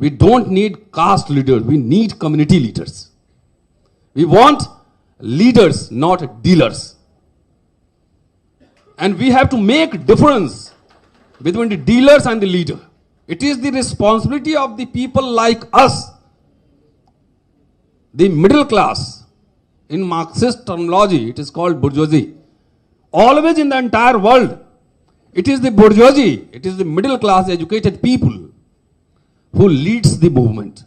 We don't need caste leaders. We need community leaders. We want leaders, not dealers. And we have to make difference between the dealers and the leader. It is the responsibility of the people like us, the middle class. In Marxist terminology, it is called bourgeoisie. Always in the entire world, it is the bourgeoisie, it is the middle class educated people who leads the movement.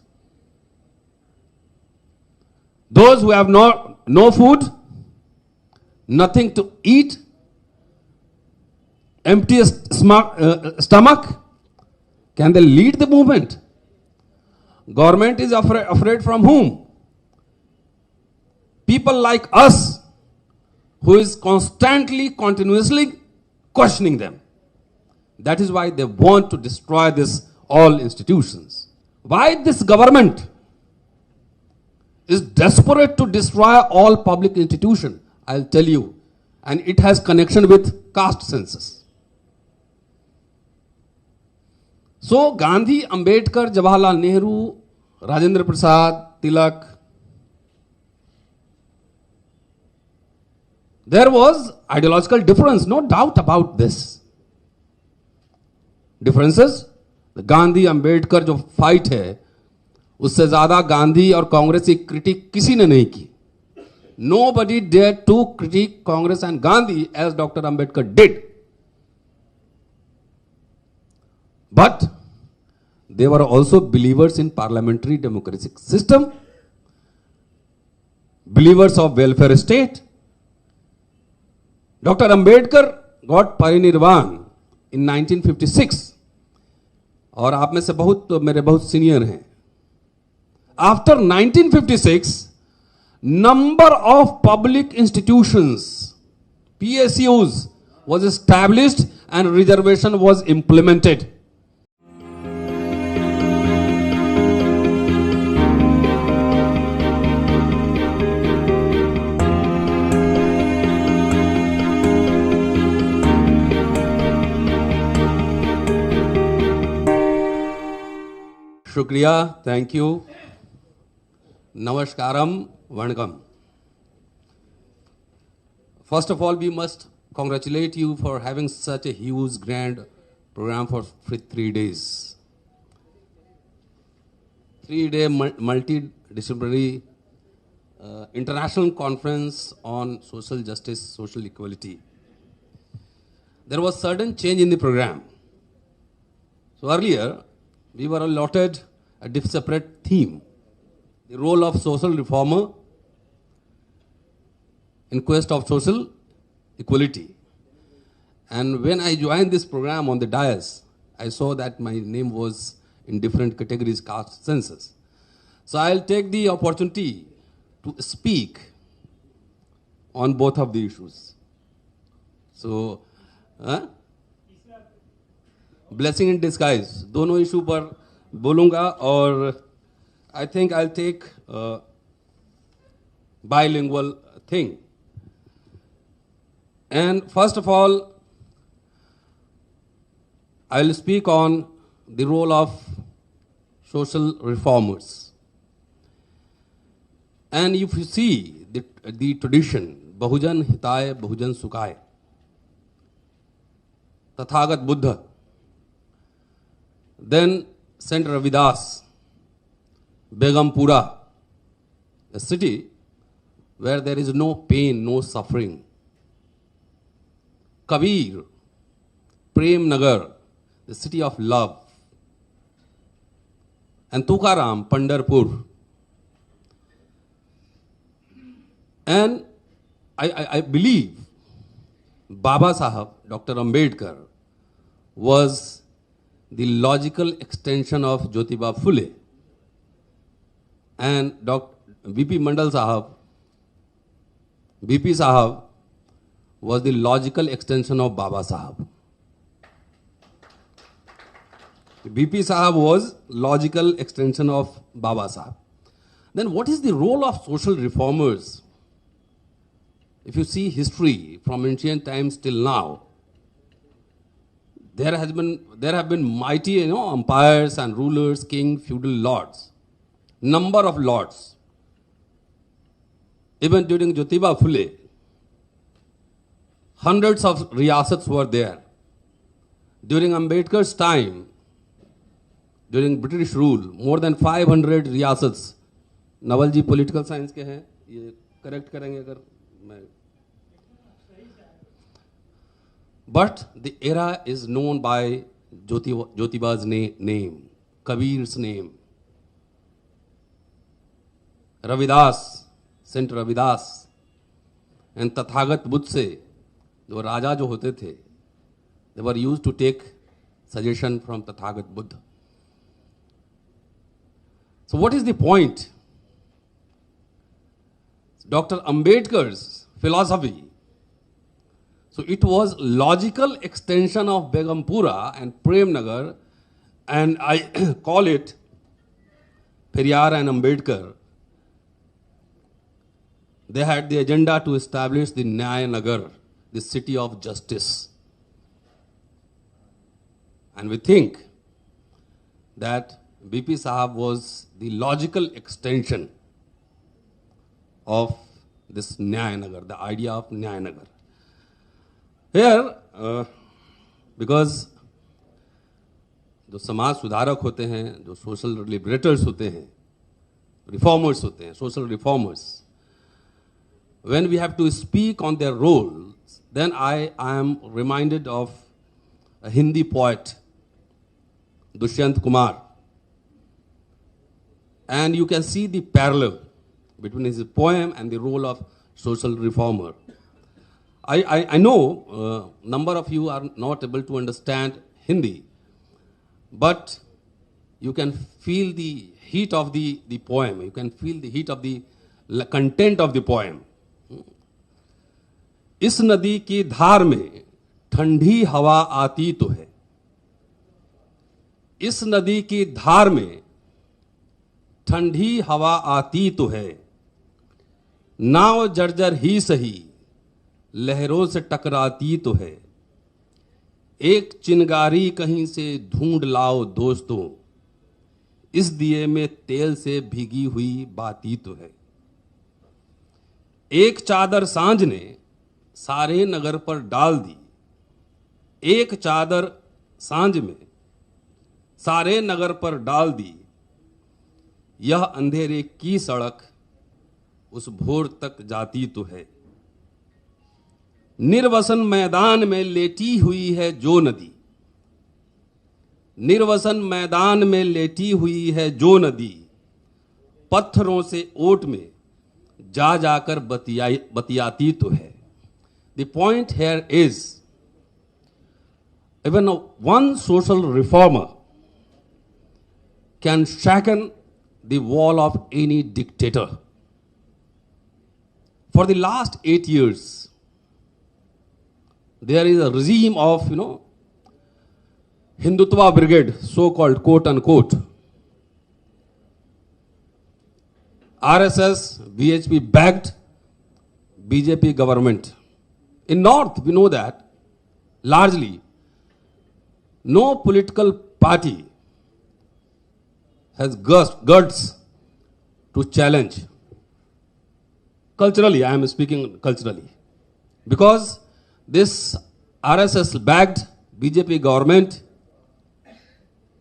Those who have no food, nothing to eat, empty stomach, can they lead the movement? Government is afraid from whom? People like us, who is constantly, continuously questioning them. That is why they want to destroy all institutions. Why this government is desperate to destroy all public institutions? I'll tell you. And it has connection with caste census. So Gandhi, Ambedkar, Jawaharlal Nehru, Rajendra Prasad, Tilak, there was ideological difference, no doubt about this. Differences, the Gandhi Ambedkar जो fight है, उससे ज्यादा गांधी और कांग्रेस की critic किसी ने नहीं की. Nobody dared to critique Congress and Gandhi as Dr. Ambedkar did. But they were also believers in parliamentary democratic system, believers of welfare state. Dr. Ambedkar got parinirvan in 1956. और आप में से मेरे बहुत सीनियर हैं. After 1956, number of public institutions, PSUs, was established and reservation was implemented. Shukriya, thank you. Namaskaram, Vanakkam. First of all, we must congratulate you for having such a huge, grand program for 3 days. 3-day multidisciplinary international conference on social justice, social equality. There was sudden change in the program. So earlier, we were allotted a separate theme, the role of social reformer in quest of social equality. And when I joined this program on the dais, I saw that my name was in different categories, caste census. So I'll take the opportunity to speak on both of the issues. So, blessing in disguise, दोनों issue पर बोलूँगा और I think I'll take bilingual thing. And first of all, I'll speak on the role of social reformers. And if you see the tradition, Bahujan Hitaye, Bahujan Sukhaye, Tathagat Buddha, then Saint Ravidas, Begumpura, a city where there is no pain, no suffering. Kabir, Prem Nagar, the city of love. And Tukaram, Pandharpur. And I believe Baba Sahab, Dr. Ambedkar, was the logical extension of Jyotiba Phule. And Dr. BP Mandal Sahab, BP Sahab, was the logical extension of Baba Sahab. BP Sahab was logical extension of Baba Sahab. Then what is the role of social reformers? If you see history from ancient times till now, there have been mighty, empires and rulers, king, feudal lords, number of lords. Even during Jyotiba Phule, hundreds of riyasats were there. During Ambedkar's time, during British rule, more than 500 riyasats. Naval ji political science के हैं, ये correct करेंगे अगर मैं. But the era is known by Jyotiba's name, Kabir's name, Ravidas, Saint Ravidas, and Tathagat Buddha से जो राजा जो होते थे, they were used to take suggestion from Tathagat Buddha. So what is the point? Dr. Ambedkar's philosophy. So it was logical extension of Begumpura and Premnagar, and I call it Periyar and Ambedkar. They had the agenda to establish the Nyaya Nagar, the city of justice. And we think that BP Sahab was the logical extension of this Nyaya Nagar, the idea of Nyaya Nagar. Here, because जो समाज सुधारक होते हैं, जो social लिबरेटर्स होते हैं, reformers होते हैं, social reformers, when we have to speak on their role, then I am reminded of a Hindi poet, Dushyant Kumar. And you can see the parallel between his poem and the role of social reformer. I know number of you are not able to understand Hindi, but you can feel the heat of the poem. You can feel the heat of the content of the poem. इस नदी की धार में ठंडी हवा आती तो है. इस नदी की धार में ठंडी हवा आती तो है. नाव जर्जर ही सही लहरों से टकराती तो है. एक चिंगारी कहीं से ढूंढ लाओ दोस्तों, इस दिए में तेल से भीगी हुई बाती तो है. एक चादर सांझ ने सारे नगर पर डाल दी. एक चादर सांझ में सारे नगर पर डाल दी. यह अंधेरे की सड़क उस भोर तक जाती तो है. निर्वसन मैदान में लेटी हुई है जो नदी. निर्वसन मैदान में लेटी हुई है जो नदी. पत्थरों से ओट में जा जाकर बतियाती तो है. The point here is, even one social reformer can shaken the wall of any dictator. For the last 8 years, there is a regime of, Hindutva brigade, so-called, quote unquote. RSS, BHP backed BJP government. In North, we know that largely no political party has guts to challenge. Culturally, I am speaking culturally. Because this RSS backed BJP government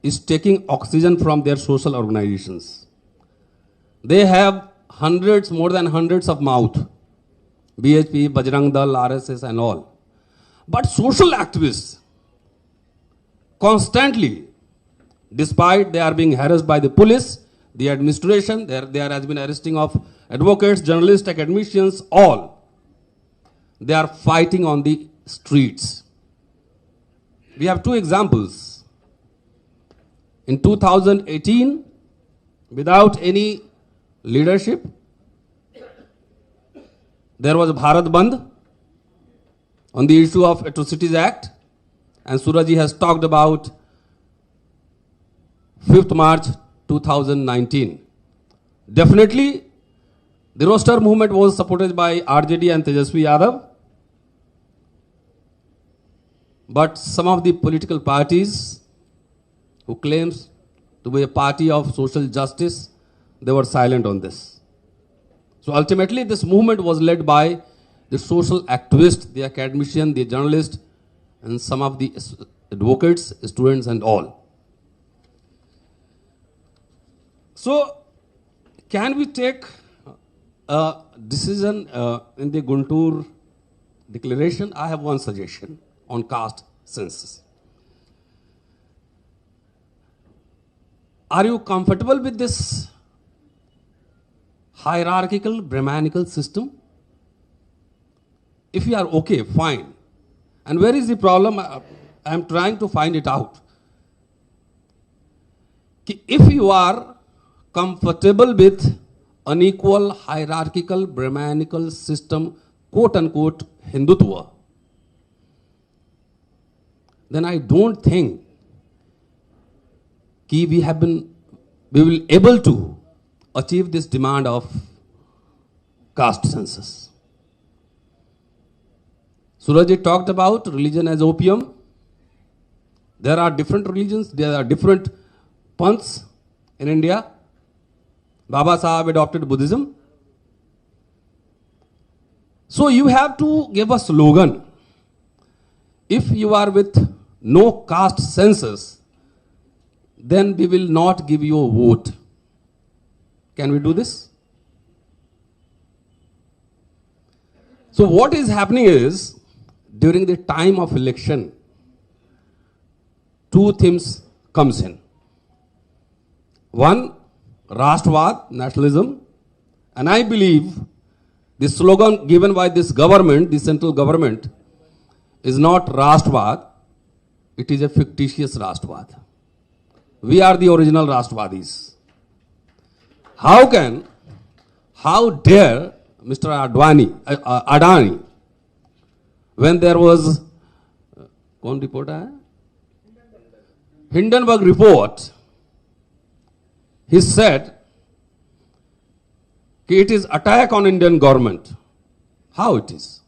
is taking oxygen from their social organizations. They have hundreds, more than hundreds of mouths. BHP, Bajrang Dal, RSS and all. But social activists constantly, despite they are being harassed by the police, the administration, there has been arresting of advocates, journalists, academicians, all. They are fighting on the streets. We have two examples. In 2018, without any leadership, there was a Bharat Bandh on the issue of Atrocities Act, and Suraji has talked about 5th March 2019. Definitely, the roster movement was supported by RJD and Tejasvi Yadav. But some of the political parties who claims to be a party of social justice, they were silent on this. So ultimately, this movement was led by the social activists, the academicians, the journalists, and some of the advocates, students, and all. So, can we take a decision in the Guntur declaration? I have one suggestion on caste census. Are you comfortable with this hierarchical, Brahmanical system? If you are okay, fine. And where is the problem? I am trying to find it out. If you are comfortable with unequal, hierarchical, Brahmanical system, quote unquote, Hindutva, then I don't think we will able to achieve this demand of caste census. Surajit talked about religion as opium. There are different religions, there are different panths in India. Baba Sahib adopted Buddhism. So you have to give a slogan. If you are with no caste census, then we will not give you a vote. Can we do this? So what is happening is, during the time of election, two themes comes in. One, Rashtravad, nationalism, and I believe the slogan given by this government, the central government, is not Rashtravad, it is a fictitious Rashtravad. We are the original Rashtravadis. How dare Mr. Adani, when there was, कौन report है? Hindenburg report, he said it is attack on Indian government. How it is?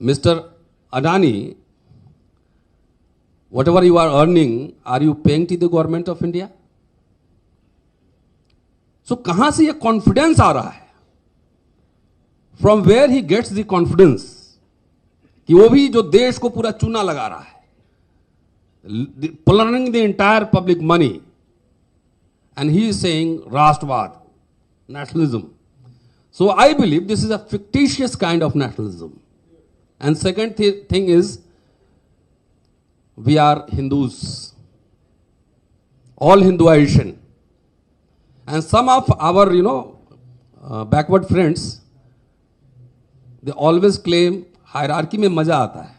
Mr. Adani, whatever you are earning, are you paying to the government of India? So कहाँ से ये confidence आ रहा है? From where he gets the confidence कि वो भी जो देश को पूरा चूना लगा रहा है, plundering the entire public money, and he is saying Rashtravad, nationalism. So I believe this is a fictitious kind of nationalism. And second thing is, we are Hindus, all Hinduization. And some of our, backward friends, they always claim hierarchy mein maza aata hai.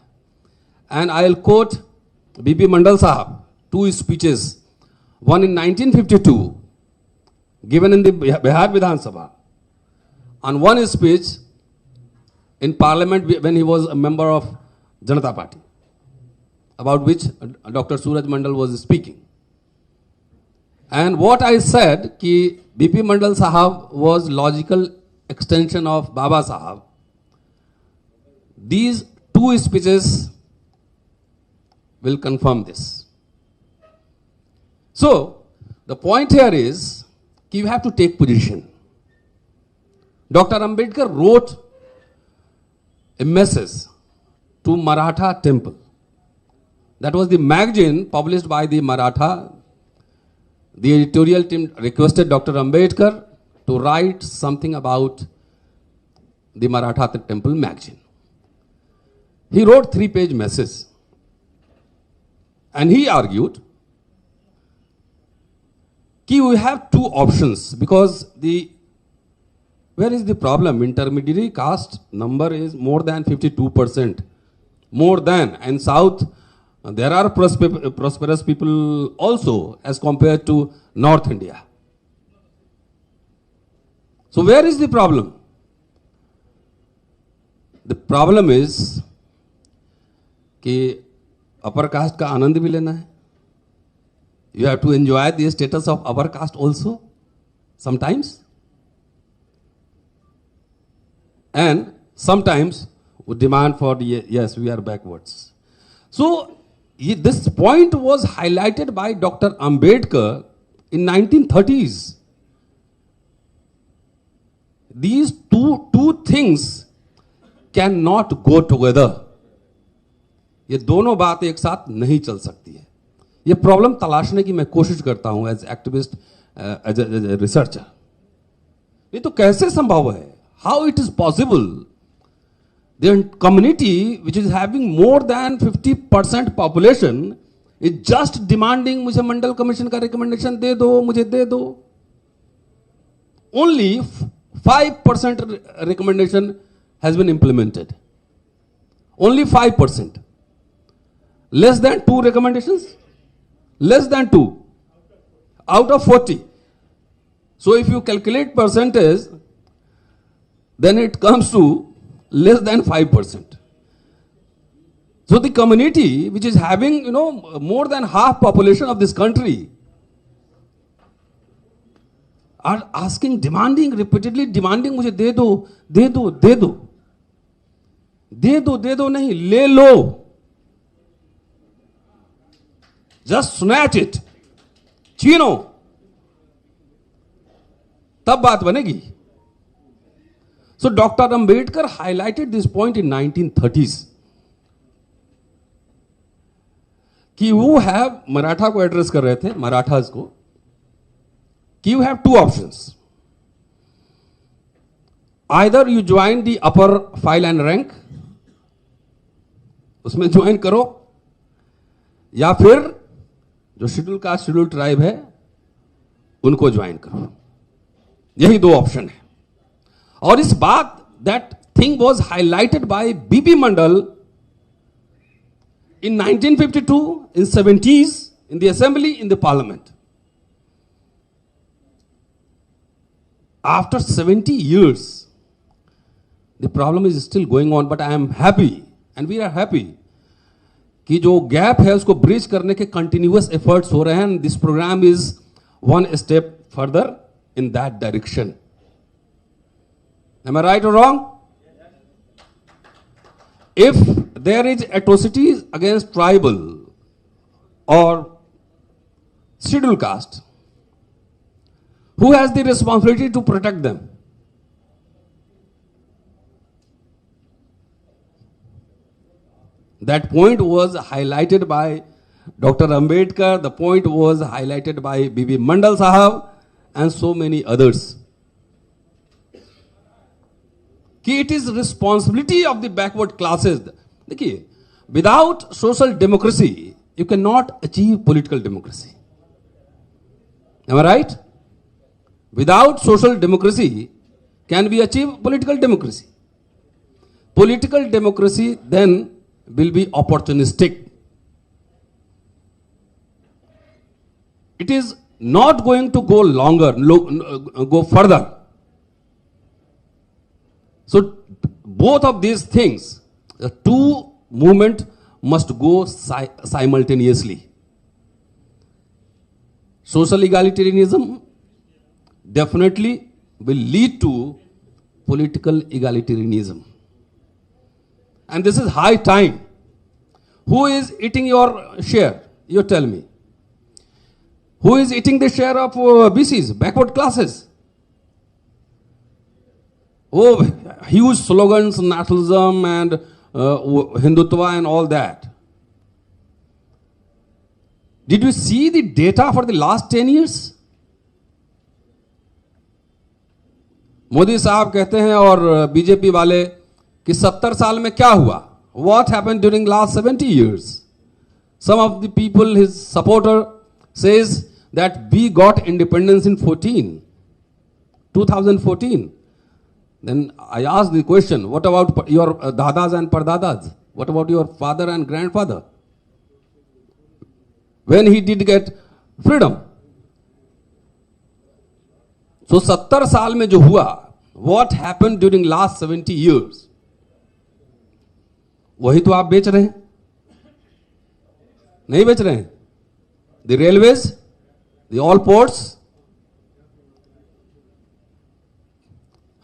And I'll quote B.P. Mandal Sahab, two speeches. One in 1952, given in the Bihar Vidhan Sabha. And one speech in Parliament when he was a member of Janata Party, about which Dr. Suraj Mandal was speaking. And what I said, कि B.P. Mandal Sahab was logical extension of Baba Sahab. These two speeches will confirm this. So, the point here is, you have to take position. Dr. Ambedkar wrote a message to Maratha temple. That was the magazine published by the Maratha. The editorial team requested Dr. Ambedkar to write something about the Maratha temple magazine. He wrote 3-page message. And he argued that we have two options, because where is the problem? Intermediary caste number is more than 52%. More than. And South, there are prosperous people also as compared to North India. So where is the problem? The problem is कि upper caste का आनंद भी लेना है. You have to enjoy the status of upper caste also sometimes. And sometimes we demand for yes, we are backwards. So this point was highlighted by Dr. Ambedkar in 1930s. These two things cannot go together. ये दोनों बात एक साथ नहीं चल सकती है. ये प्रॉब्लम तलाशने की मैं कोशिश करता हूं as activist, as a researcher. ये तो कैसे संभव है? How it is possible? The community which is having more than 50% population is just demanding मुझे मंडल कमीशन का रिकमेंडेशन दे दो, मुझे दे दो. Only 5% recommendation has been implemented. Only 5%. Less than 2 recommendations? Less than 2 out of 40. So if you calculate percentage, then it comes to less than 5%. So the community which is having, more than half population of this country are asking, demanding, repeatedly demanding, मुझे दे दो, दे दो, दे दो. दे दो नहीं, ले लो. Just snatch it. छीनो. तब बात बनेगी. So Dr. Ambedkar highlighted this point in 1930s. कि वो have मराठा को एड्रेस कर रहे थे, मराठास को, कि you have 2 options. Either you join the upper file and rank, उसमें ज्वाइन करो, या फिर जो शेड्यूल कास्ट शेड्यूल ट्राइब है उनको ज्वाइन करो. यही 2 ऑप्शन है. और इस बात, that thing was highlighted by B.P. Mandal in 1952, in 70s, in the assembly, in the parliament. After 70 years, the problem is still going on, but I am happy, and we are happy, कि जो gap है उसको bridge करने के continuous efforts हो रहे हैं. This programme is one step further in that direction. Am I right or wrong? If there is atrocities against tribal or scheduled caste, who has the responsibility to protect them? That point was highlighted by Dr. Ambedkar. The point was highlighted by B.B. Mandal Sahab and so many others. कि it is responsibility of the backward classes. देखिए, without social democracy you cannot achieve political democracy. Am I right? Without social democracy can we achieve political democracy? Political democracy then will be opportunistic. It is not going to go longer, go further. So both of these things, the 2 movements must go simultaneously. Social egalitarianism definitely will lead to political egalitarianism. And this is high time. Who is eating your share? You tell me. Who is eating the share of BCs, backward classes? Oh, huge slogans, nationalism and Hindutva and all that. Did you see the data for the last 10 years? Modi साहब कहते हैं और BJP वाले कि 70 साल में क्या हुआ? What happened during last 70 years? Some of the people, his supporter, says that we got independence in 2014. Then I asked the question, what about your dadas and pardadas? What about your father and grandfather? When he did get freedom? So 70 साल में जो हुआ, what happened during last 70 years? वही तो आप बेच रहे हैं. नहीं बेच रहे हैं? The railways, the all ports,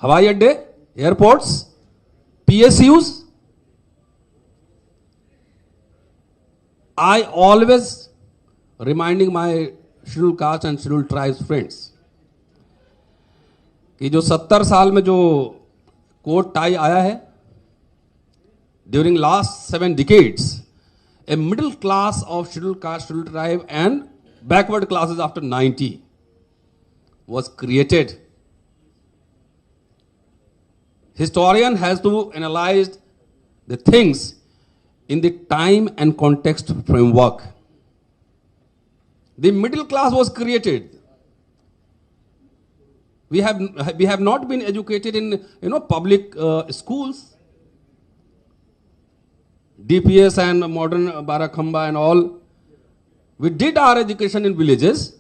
हवाई अड्डे, airports, PSUs, I always reminding my scheduled caste and scheduled tribes friends कि जो 70 साल में जो कोट टाई आया है, during last 7 decades, a middle class of scheduled caste, scheduled tribe and backward classes after 90 was created. Historian has to analyze the things in the time and context framework. The middle class was created. We have not been educated in public schools, DPS and modern Barakhamba and all. We did our education in villages.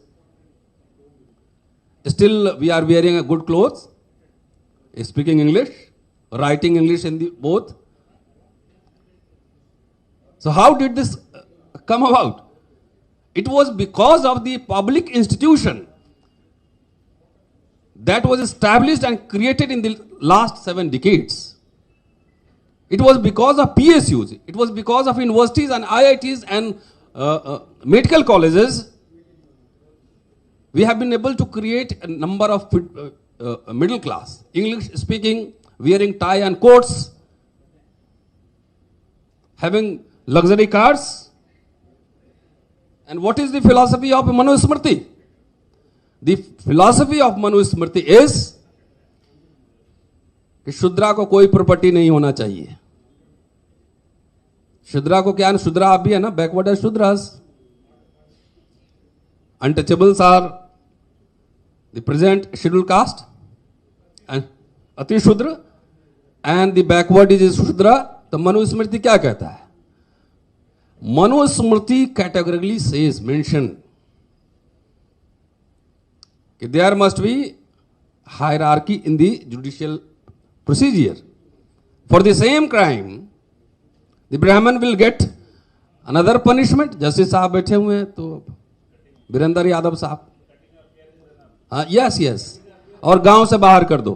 Still, we are wearing a good clothes, speaking English, writing English in the both. So how did this come about? It was because of the public institution that was established and created in the last 7 decades. It was because of PSUs, it was because of universities and IITs and medical colleges. We have been able to create a number of middle class, English speaking, wearing tie and coats, having luxury cars. And what is the philosophy of Manusmriti? The philosophy of Manusmriti is कि शूद्रा को कोई property नहीं होना चाहिए. शूद्रा को क्या, शूद्रा आप भी है ना, बैकवर्ड है Shudras. Untouchables are the present scheduled caste and Ati Shudra, and the backward is Shudra. तो मनुस्मृति क्या कहता है? Manusmriti categorically says, mention that there must be hierarchy in the judicial procedure. For the same crime, the Brahman will get another punishment. Justice साहब बैठे हुए हैं तो वीरेंद्र यादव साहब, हाँ, यस, और गांव से बाहर कर दो,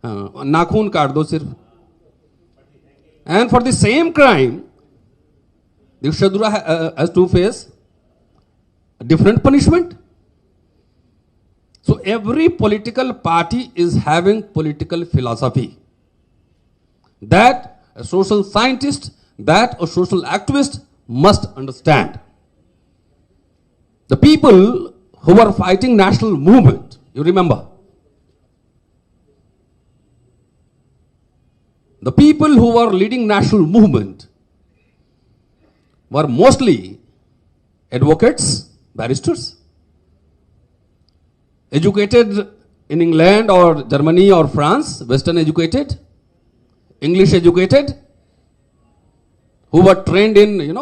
हाँ, नाखून काट दो सिर्फ. And for the same crime, the Shudra has to face a different punishment. So every political party is having political philosophy that a social scientist, that a social activist must understand. The people who were fighting national movement, you remember, the people who were leading national movement were mostly advocates, barristers, educated in England or Germany or France, Western educated, English educated, who were trained in,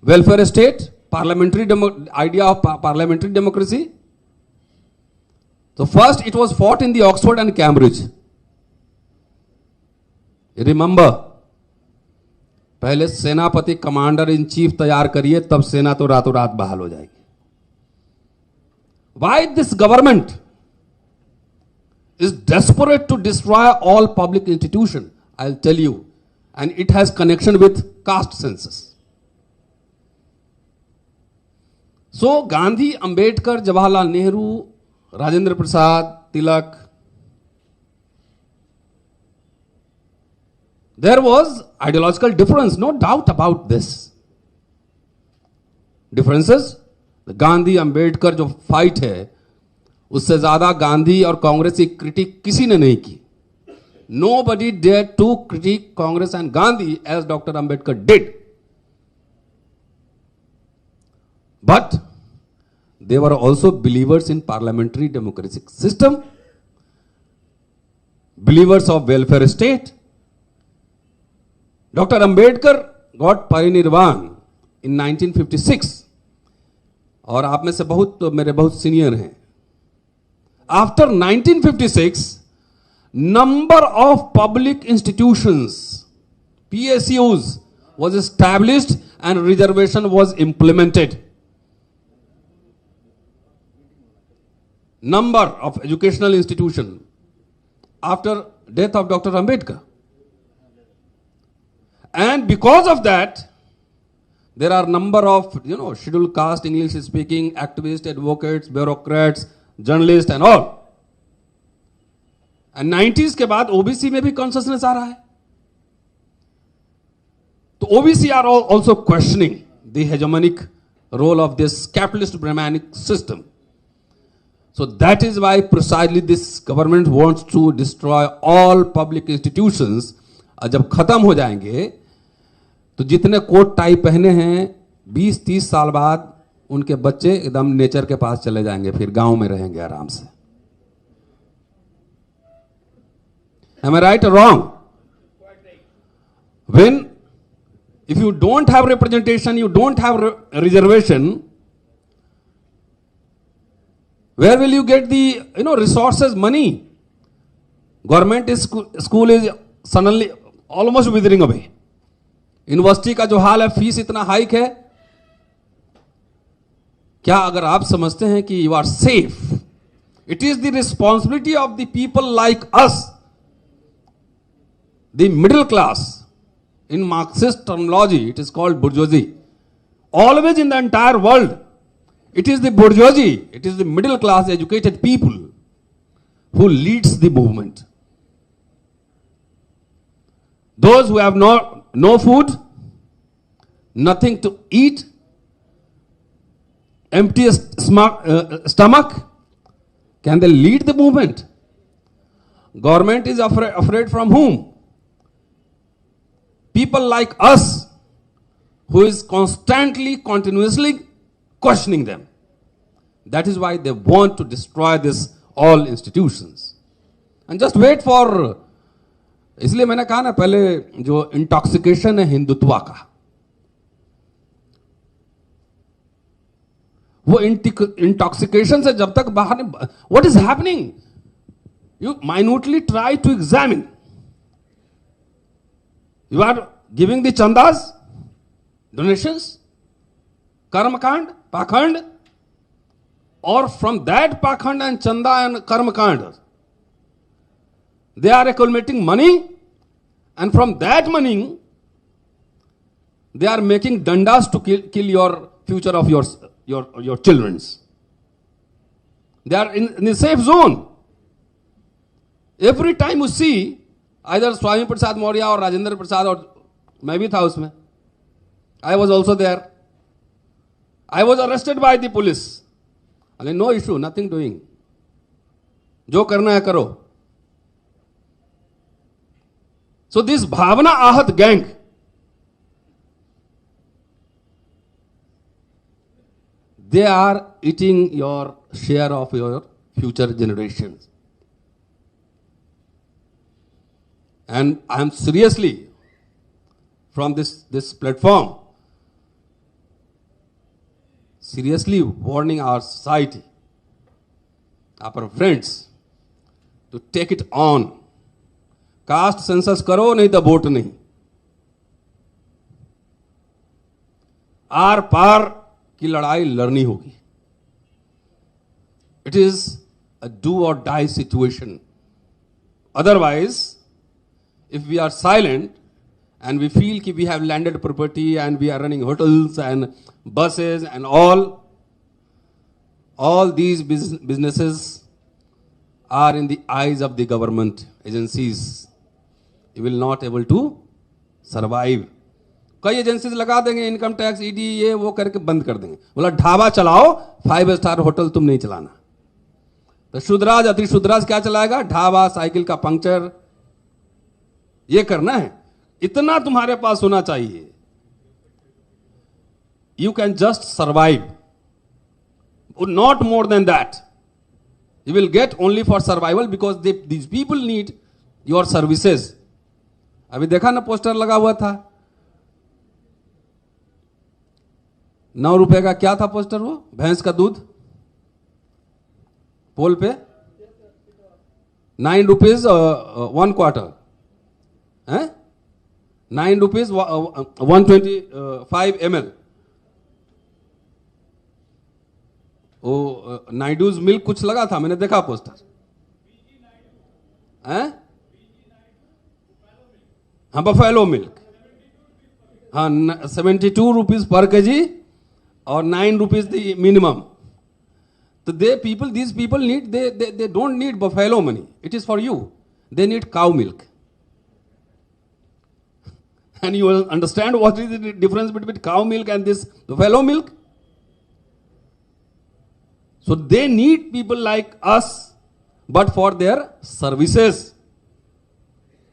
welfare state, parliamentary idea of parliamentary democracy. So first it was fought in the Oxford and Cambridge. You remember, पहले सेनापति commander in chief तैयार करिए, तब सेना तो रातों रात बहाल हो जाएगी. Why this government is desperate to destroy all public institutions? I'll tell you. And it has connection with caste census. So Gandhi, Ambedkar, Jawaharlal Nehru, Rajendra Prasad, Tilak, there was ideological difference, no doubt about this. Differences. Gandhi Ambedkar जो fight है, उससे ज्यादा गांधी और कांग्रेस की critic किसी ने नहीं की. Nobody dared to critique Congress and Gandhi as Dr. Ambedkar did. But they were also believers in parliamentary democratic system, believers of welfare state. Dr. Ambedkar got parinirvan in 1956. और आप में से बहुत मेरे बहुत सीनियर हैं. After 1956, number of public institutions, PSUs, was established and reservation was implemented. Number of educational institutions after death of Dr. Ambedkar. And because of that, There are number of, scheduled caste, English speaking, activists, advocates, bureaucrats, journalists and all. And 90s के बाद OBC में भी consciousness आ रहा है. तो OBC are also questioning the hegemonic role of this capitalist Brahmanic system. So that is why precisely this government wants to destroy all public institutions. जब खत्म हो जाएंगे तो जितने कोट टाई पहने हैं 20-30 साल बाद उनके बच्चे एकदम नेचर के पास चले जाएंगे, फिर गांव में रहेंगे आराम से. Am I right or wrong? When, if you don't have representation, you don't have reservation, where will you get the, resources, money? Government school is suddenly almost withering away. University का जो हाल है, फीस इतना hike है. क्या अगर आप समझते हैं कि you are safe, it is the responsibility of the people like us, the middle class. In Marxist terminology it is called bourgeoisie. Always in the entire world, it is the bourgeoisie, it is the middle class educated people who leads the movement. Those who have no food, nothing to eat, empty stomach, can they lead the movement? Government is afraid from whom? People like us, who is constantly, continuously questioning them. That is why they want to destroy this all institutions. And just wait for, इसलिए मैंने कहा ना पहले, जो intoxication है हिंदुत्व का, वो intoxication से जब तक बाहर नहीं, what is happening, you minutely try to examine. You are giving the chandas, donations, karmakand, pakhand, और from that pakhand and chanda and karmakand they are accumulating money, and from that money they are making dandas to kill your future of your children's. They are in the safe zone. Every time you see either Swami Prasad Maurya or Rajendra Prasad, or मैं भी था उसमें, I was also there, I was arrested by the police. Again, no issue, nothing doing, जो करना है करो. So this Bhavana Ahat gang, they are eating your share of your future generations. And I am seriously, from this platform, seriously warning our society, our friends, to take it on. Caste census करो, नहीं तो vote नहीं. Are पार की लड़ाई लड़नी होगी. It is a do or die situation. Otherwise if we are silent and we feel कि we have landed property and we are running hotels and buses and all these businesses are in the eyes of the government agencies. You will not able to survive. कई agencies लगा देंगे, income tax, ED, ये वो करके बंद कर देंगे. बोला ढाबा चलाओ, 5 स्टार होटल तुम नहीं चलाना. तो शुद्राज अति शुद्राज क्या चलाएगा? ढाबा, साइकिल का पंक्चर, ये करना है. इतना तुम्हारे पास होना चाहिए. You can just survive, not more than that. You will get only for survival because these people need your services. अभी देखा ना, पोस्टर लगा हुआ था, 9 रुपए का क्या था पोस्टर, वो भैंस का दूध पोल पे, 9 रुपीज 1 क्वार्टर है, 9 रुपीज 125 ml. वो नाइडूज मिल्क कुछ लगा था, मैंने देखा पोस्टर है. हाँ, बफेलो मिल्क, हाँ 72 rupees per kg or 9 rupees the minimum. So these people need, they don't need buffalo money. It is for you. They need cow milk. And you will understand what is the difference between cow milk and this buffalo milk. So they need people like us, but for their services,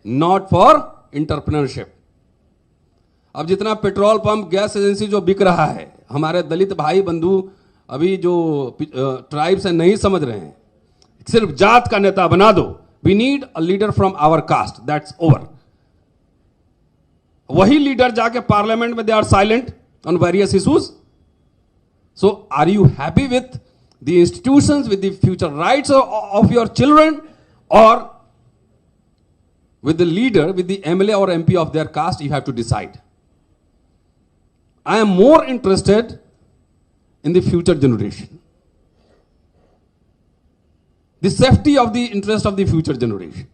not for entrepreneurship. अब जितना petrol pump gas agency जो बिक रहा है, हमारे दलित भाई बंधु अभी जो ट्राइब्स हैं नहीं समझ रहे हैं, सिर्फ जात का नेता बना दो. We need a leader from our caste, that's over. वही लीडर जाके पार्लियामेंट में they are silent on various issues. So are you happy with the institutions, with the future rights of your children, और with the leader, with the MLA or MP of their caste? You have to decide. I am more interested in the future generation, the safety of the interest of the future generation.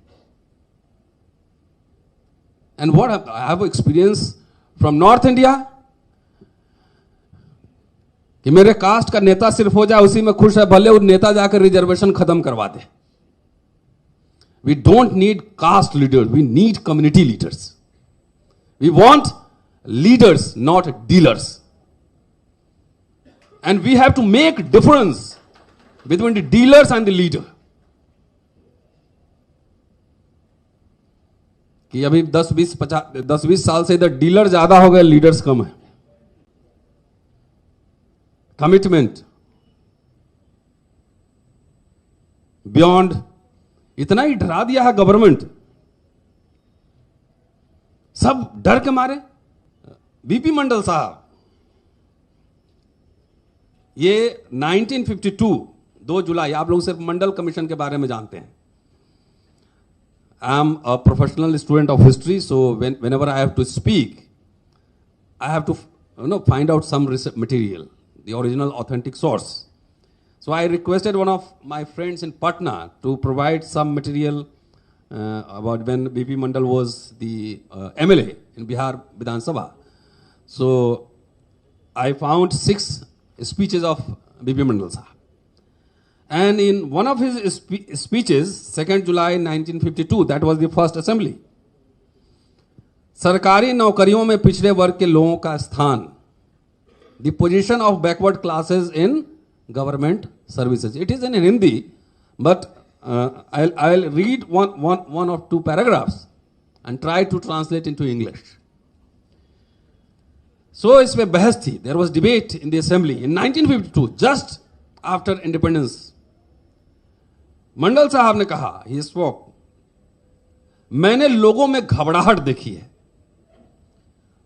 And what I have experience from North India, कि मेरे cast का नेता सिर्फ हो जाए उसी में खुश है, भले वो नेता जाकर रिजर्वेशन खत्म करवा दे. We don't need caste leaders. We need community leaders. We want leaders, not dealers. And we have to make difference between the dealers and the leader. कि अभी 10-20 साल से इधर डीलर ज्यादा हो गए, लीडर्स कम है. कमिटमेंट बियॉन्ड, इतना ही डरा दिया है गवर्नमेंट, सब डर के मारे. बीपी मंडल साहब, ये 1952 2 जुलाई, आप लोग सिर्फ मंडल कमीशन के बारे में जानते हैं. I am a professional student of history, so whenever I have to speak, I have to find out some material, the original authentic source. So I requested one of my friends in Patna to provide some material about when BP Mandal was the MLA in Bihar Vidhan Sabha. So I found 6 speeches of BP Mandal Sahab. And in one of his speeches, 2nd July 1952, that was the first assembly. सरकारी नौकरियों में पिछड़े वर्ग के लोगों का स्थान, the position of backward classes in government services. It is in Hindi, but I'll read one or two paragraphs and try to translate into English. So इस पे बहस थी. There was debate in the assembly in 1952, just after independence. मंडल साहब ने कहा, he spoke, मैंने लोगों में घबराहट देखी है.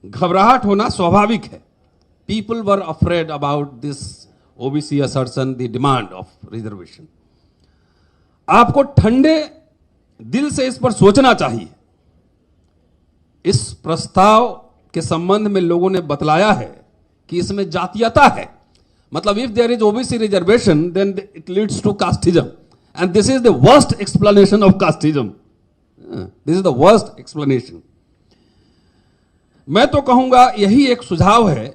घबराहट होना स्वाभाविक है. People were afraid about this OBC assertion, the demand of reservation. आपको ठंडे दिल से इस पर सोचना चाहिए. इस प्रस्ताव के संबंध में लोगों ने बतलाया है कि इसमें जातीयता है. मतलब if there is OBC reservation, then it leads to casteism, and this is the worst explanation of casteism. This is the worst explanation. मैं तो कहूंगा यही एक सुझाव है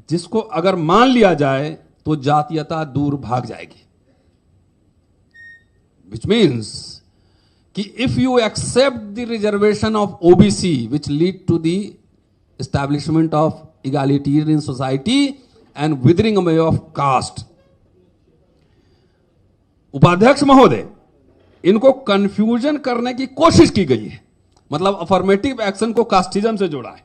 जिसको अगर मान लिया जाए तो जातीयता दूर भाग जाएगी. Which means कि if you accept the reservation of OBC, which lead to the establishment of egalitarian society and withering away of caste. उपाध्यक्ष महोदय, इनको कंफ्यूजन करने की कोशिश की गई है. मतलब अफर्मेटिव एक्शन को कास्टिज्म से जोड़ा है.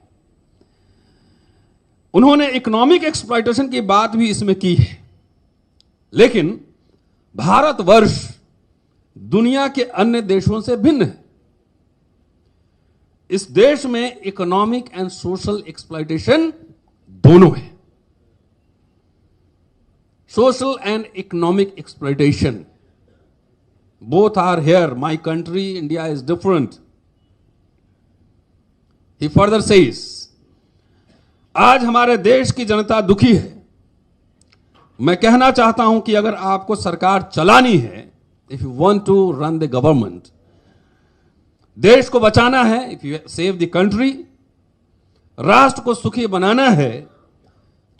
उन्होंने इकोनॉमिक एक्सप्लॉयटेशन की बात भी इसमें की है. लेकिन भारतवर्ष दुनिया के अन्य देशों से भिन्न है. इस देश में इकोनॉमिक एंड सोशल एक्सप्लॉयटेशन दोनों है. Social and economic exploitation both are here. My country, India, is different. He further says, आज हमारे देश की जनता दुखी है. मैं कहना चाहता हूं कि अगर आपको सरकार चलानी है, if you want to run the government, देश को बचाना है, if you save the country, राष्ट्र को सुखी बनाना है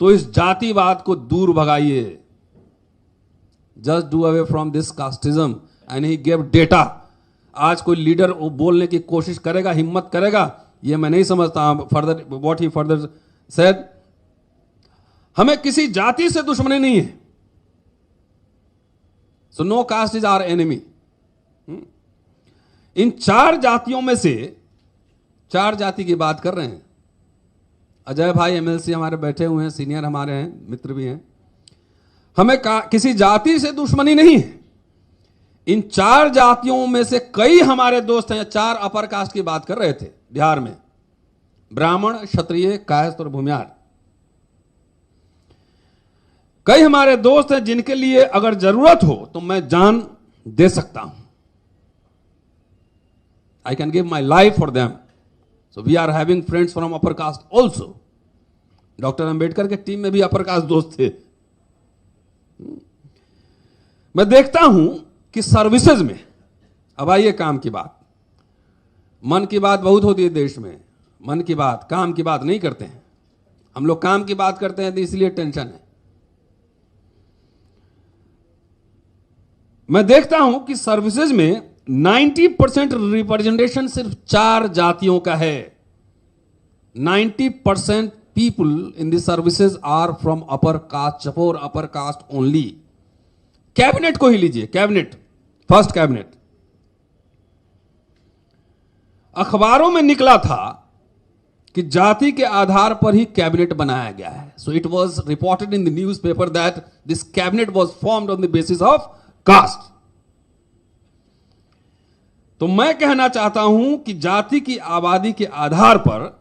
तो इस जातिवाद को दूर भगाइए। Just do away from this casteism and he give data. आज कोई लीडर बोलने की कोशिश करेगा, हिम्मत करेगा, ये मैं नहीं समझता। Further what he further said, हमें किसी जाति से दुश्मनी नहीं है। So no caste is our enemy. इन 4 जातियों में से 4 जाति की बात कर रहे हैं। अजय भाई एमएलसी हमारे बैठे हुए हैं, सीनियर हमारे हैं, मित्र भी हैं। हमें किसी जाति से दुश्मनी नहीं है। इन 4 जातियों में से कई हमारे दोस्त हैं। 4 अपर कास्ट की बात कर रहे थे बिहार में, ब्राह्मण, क्षत्रिय, कायस्थ और भूमियार। कई हमारे दोस्त हैं जिनके लिए अगर जरूरत हो तो मैं जान दे सकता हूं। I can give my life for them. So we are having friends from upper caste also. Doctor Ambedkar के टीम में भी अपर कास्ट दोस्त थे। मैं देखता हूं कि सर्विसेज में, अब आइए काम की बात। मन की बात बहुत होती है देश में, मन की बात, काम की बात नहीं करते हैं। हम लोग काम की बात करते हैं तो इसलिए टेंशन है। मैं देखता हूं कि सर्विसेज में 90% रिप्रेजेंटेशन सिर्फ 4 जातियों का है। 90% people in the services are from upper caste, for upper caste only. Cabinet को ही लीजिए, कैबिनेट, फर्स्ट कैबिनेट, अखबारों में निकला था कि जाति के आधार पर ही कैबिनेट बनाया गया है। So it was reported in the newspaper that this cabinet was formed on the basis of caste. तो मैं कहना चाहता हूं कि जाति की आबादी के आधार पर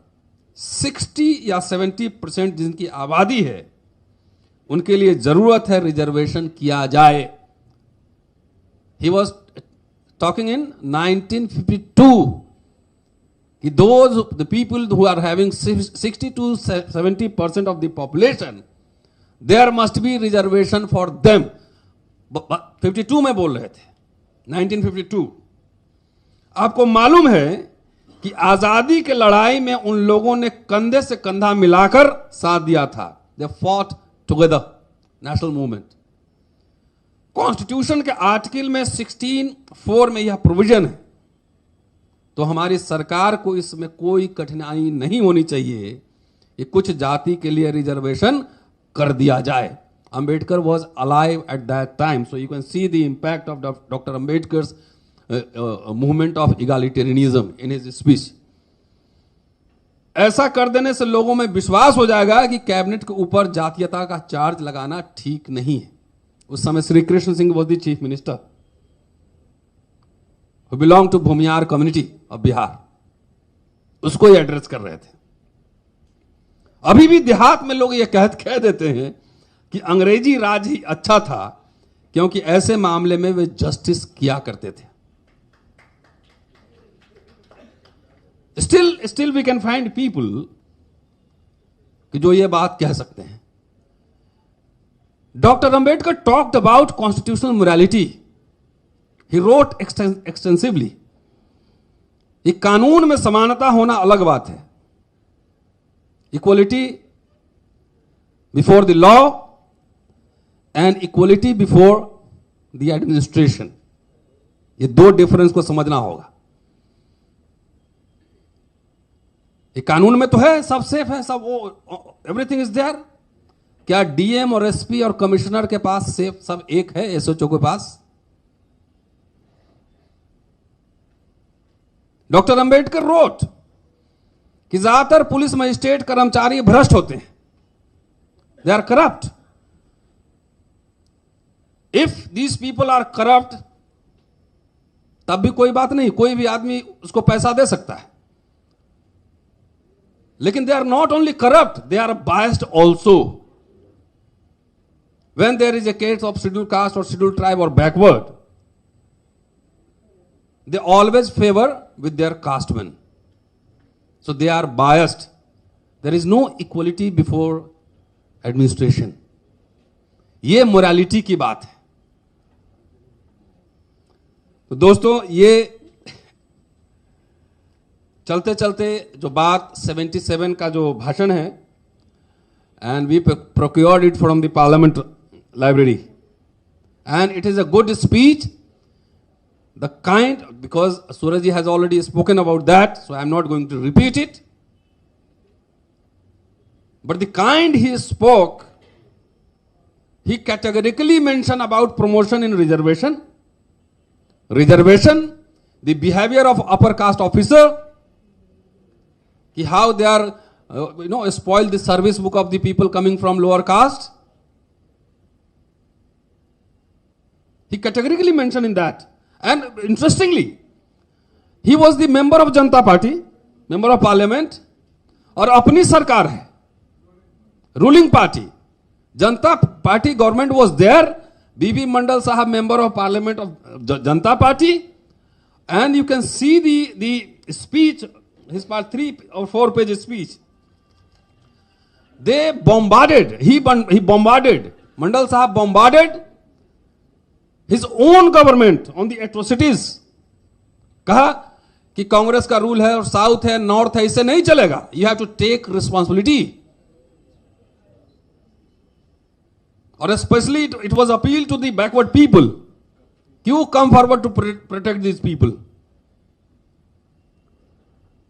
60 या 70% जिनकी आबादी है उनके लिए जरूरत है रिजर्वेशन किया जाए। ही वॉज टॉकिंग इन 1952 कि those the people who are having 60 to 70% of the population, there must be reservation for them. 52 में बोल रहे थे, 1952। आपको मालूम है कि आजादी के लड़ाई में उन लोगों ने कंधे से कंधा मिलाकर साथ दिया था। They fought together, national movement. Constitution के आर्टिकल में 16(4) में यह प्रोविजन है। तो हमारी सरकार को इसमें कोई कठिनाई नहीं होनी चाहिए कि कुछ जाति के लिए रिजर्वेशन कर दिया जाए। Ambedkar was alive at that time, so you can see the impact of Dr. Ambedkar's movement of egalitarianism in his speech. ऐसा कर देने से लोगों में विश्वास हो जाएगा कि कैबिनेट के ऊपर जातीयता का चार्ज लगाना ठीक नहीं है। उस समय Shri Krishna Singh was the chief minister who belonged to Bhumihar community of Bihar, उसको ये एड्रेस कर रहे थे। अभी भी देहात में लोग ये कह देते हैं कि अंग्रेजी राज ही अच्छा था, क्योंकि ऐसे मामले में वे जस्टिस किया करते थे। Still we can find people कि जो ये बात कह सकते हैं। Doctor Ambedkar talked about constitutional morality. He wrote extensively. ये कानून में समानता होना अलग बात है, equality before the law and equality before the administration, ये 2 डिफरेंस को समझना होगा। ये कानून में तो है, सब सेफ है, सब एवरीथिंग इज देयर। क्या डीएम और एसपी और कमिश्नर के पास सेफ सब एक है एसओचओ के पास? डॉक्टर अंबेडकर रोट कि ज्यादातर पुलिस मजिस्ट्रेट कर्मचारी भ्रष्ट होते हैं, they are corrupt. If these people are corrupt, तब भी कोई बात नहीं, कोई भी आदमी उसको पैसा दे सकता है। लेकिन they are not only corrupt, they are biased also. When there is a case of schedule caste और शेड्यूल ट्राइब और backward, they always favor with their castemen, so they are biased. There is no equality before administration. ये morality की बात है। तो दोस्तों, ये चलते चलते जो बात 77 का जो भाषण है, and we procured it from the Parliament library, and it is a good speech. The kind, because Surajji has already spoken about that, so I am not going to repeat it. But the kind he spoke, he categorically mentioned about promotion in reservation, the behavior of upper caste officer, how they are, spoil the service book of the people coming from lower caste. He categorically mentioned in that. And interestingly, he was the member of Janata Party, member of parliament, और अपनी सरकार है, ruling party. Janata Party government was there. B.B. Mandal Sahab, member of parliament of Janata Party. And you can see the speech, his part 3 or 4 page speech. They bombarded, he bombarded, Mandal Sahab bombarded his own government on the atrocities. कहा कि कांग्रेस का rule है और south है, north है, इससे नहीं चलेगा. You have to take responsibility. और especially it was appeal to the backward people. You come forward to protect these people.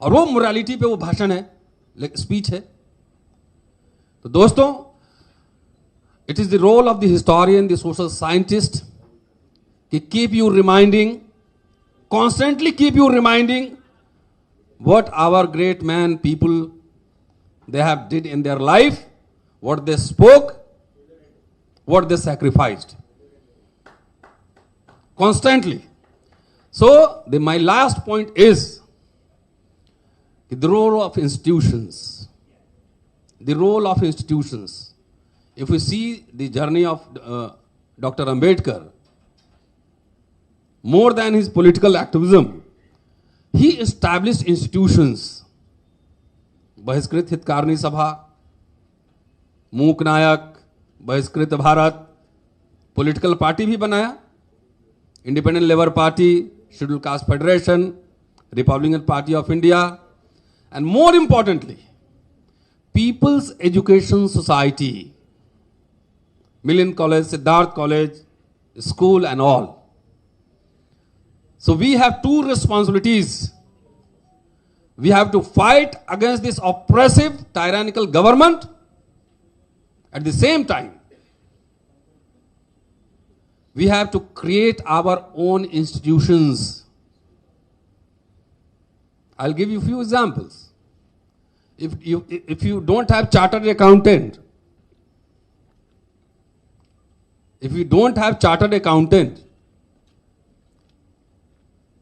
और वो मोरालिटी पे वो भाषण है, स्पीच है. तो दोस्तों, it is the role of the historian, the social scientist, to keep you reminding, constantly keep you reminding what our great man people they have did in their life, what they spoke, what they sacrificed. Constantly. So, my last point is the role of institutions. The role of institutions. If we see the journey of Dr. Ambedkar, more than his political activism, he established institutions. बहिष्कृत हितकारिणी सभा, मूक नायक, बहिष्कृत Bharat, political party भी बनाया, independent labour party, schedule caste federation, Republican party of India, and more importantly, People's Education Society, Million College, Siddharth College, school and all. So we have two responsibilities. We have to fight against this oppressive, tyrannical government. At the same time, we have to create our own institutions. I'll give you a few examples. If you don't have chartered accountant,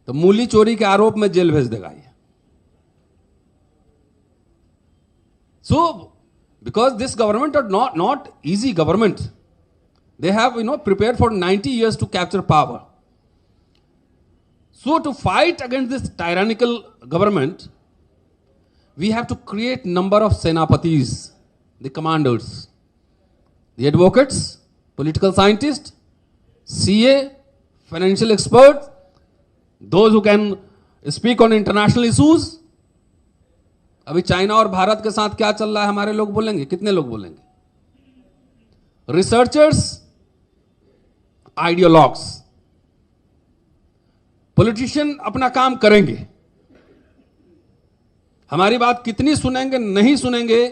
तो मूली चोरी के आरोप में jail भेज देगा ये. So, because this government are not easy government, they have prepared for 90 years to capture power. So to fight against this tyrannical government, we have to create number of senapatis, the commanders, the advocates, political scientists, CA, financial experts, those who can speak on international issues. अभी China और भारत के साथ क्या चल रहा है हमारे लोग बोलेंगे, कितने लोग बोलेंगे? Researchers, ideologues. पॉलिटिशियन अपना काम करेंगे, हमारी बात कितनी सुनेंगे नहीं सुनेंगे,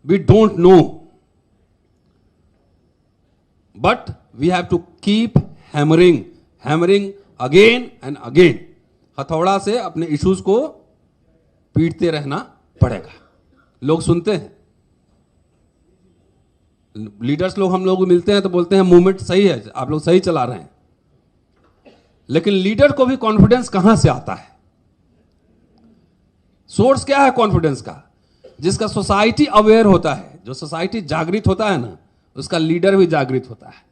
we don't know, but we have to keep hammering again and again. हथौड़ा से अपने इश्यूज को पीटते रहना पड़ेगा. लोग सुनते हैं, लीडर्स लोग हम लोग मिलते हैं तो बोलते हैं मूवमेंट सही है, आप लोग सही चला रहे हैं, लेकिन लीडर को भी कॉन्फिडेंस कहां से आता है? सोर्स क्या है कॉन्फिडेंस का? जिसका सोसाइटी अवेयर होता है, जो सोसाइटी जागृत होता है ना, उसका लीडर भी जागृत होता है.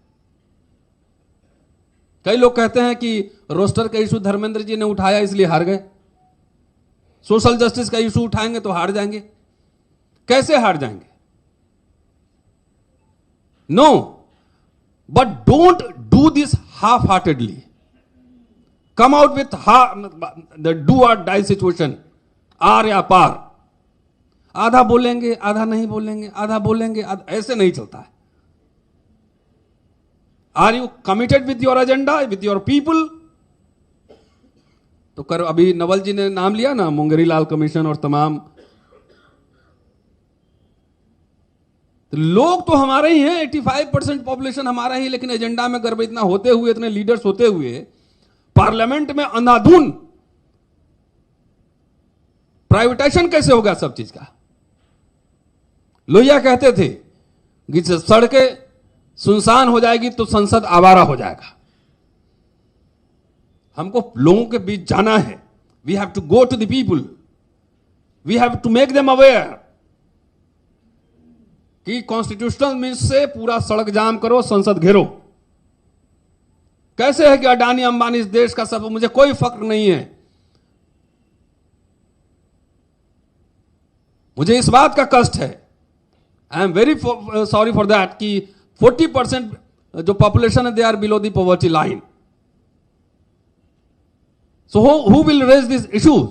कई लोग कहते हैं कि रोस्टर का इशू धर्मेंद्र जी ने उठाया इसलिए हार गए, सोशल जस्टिस का इशू उठाएंगे तो हार जाएंगे. कैसे हार जाएंगे? No, but don't do this half heartedly. Come out with the do or die situation. आर या पार, आधा बोलेंगे आधा नहीं बोलेंगे, आधा बोलेंगे ऐसे नहीं चलता है। Are you committed with your agenda, with your people? तो कर, अभी नवल जी ने नाम लिया ना, मुंगेरी लाल कमीशन और तमाम, तो लोग तो हमारे ही हैं, 85% पॉपुलेशन हमारा ही, लेकिन एजेंडा में गड़बड़ इतना होते हुए, इतने लीडर्स होते हुए, पार्लियामेंट में अंधाधुन प्राइवेटाइजेशन कैसे होगा सब चीज का? लोहिया कहते थे कि सड़कें सुनसान हो जाएगी तो संसद आवारा हो जाएगा। हमको लोगों के बीच जाना है। We have to go to the people, we have to make them aware कि कॉन्स्टिट्यूशनल मीन्स से पूरा सड़क जाम करो, संसद घेरो। कैसे है कि अडानी अंबानी इस देश का सब, मुझे कोई फर्क नहीं है। मुझे इस बात का कष्ट है, I am very sorry for that, कि 40% जो पॉपुलेशन है they are below the poverty line. So who will raise this issues?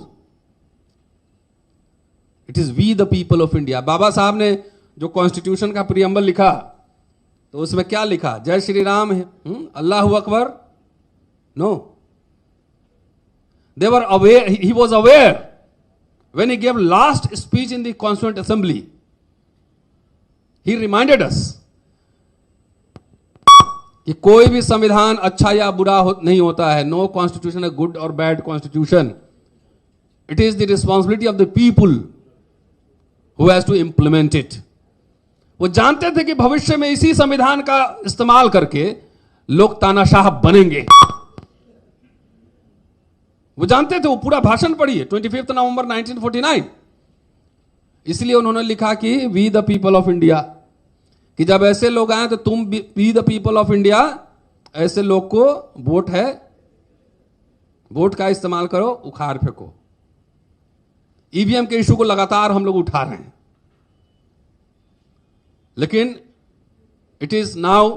It is we the people of India. Baba Saheb ने जो कॉन्स्टिट्यूशन का प्रीएम्बल लिखा, तो उसमें क्या लिखा? जय श्री राम है, अल्लाह अकबर? No, they were aware, he was aware when he gave last speech in the Constituent Assembly. He reminded us कि कोई भी संविधान अच्छा या बुरा नहीं होता है। नो कॉन्स्टिट्यूशन है गुड और bad constitution. It is the responsibility of the people who has to implement it. वो जानते थे कि भविष्य में इसी संविधान का इस्तेमाल करके लोग तानाशाह बनेंगे। वो जानते थे, वो पूरा भाषण पढ़िए 25 नवंबर 1949। इसलिए उन्होंने लिखा कि we the people of India, कि जब ऐसे लोग आए तो तुम we the people of India, ऐसे लोग को वोट है, वोट का इस्तेमाल करो, उखाड़ फेंको। ईवीएम के इशू को लगातार हम लोग उठा रहे हैं, लेकिन it is now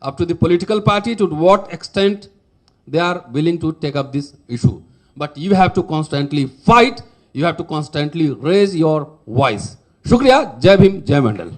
up to the political party to what extent they are willing to take up this issue. But you have to constantly fight, you have to constantly raise your voice. शुक्रिया, जय भीम, जय मंडल।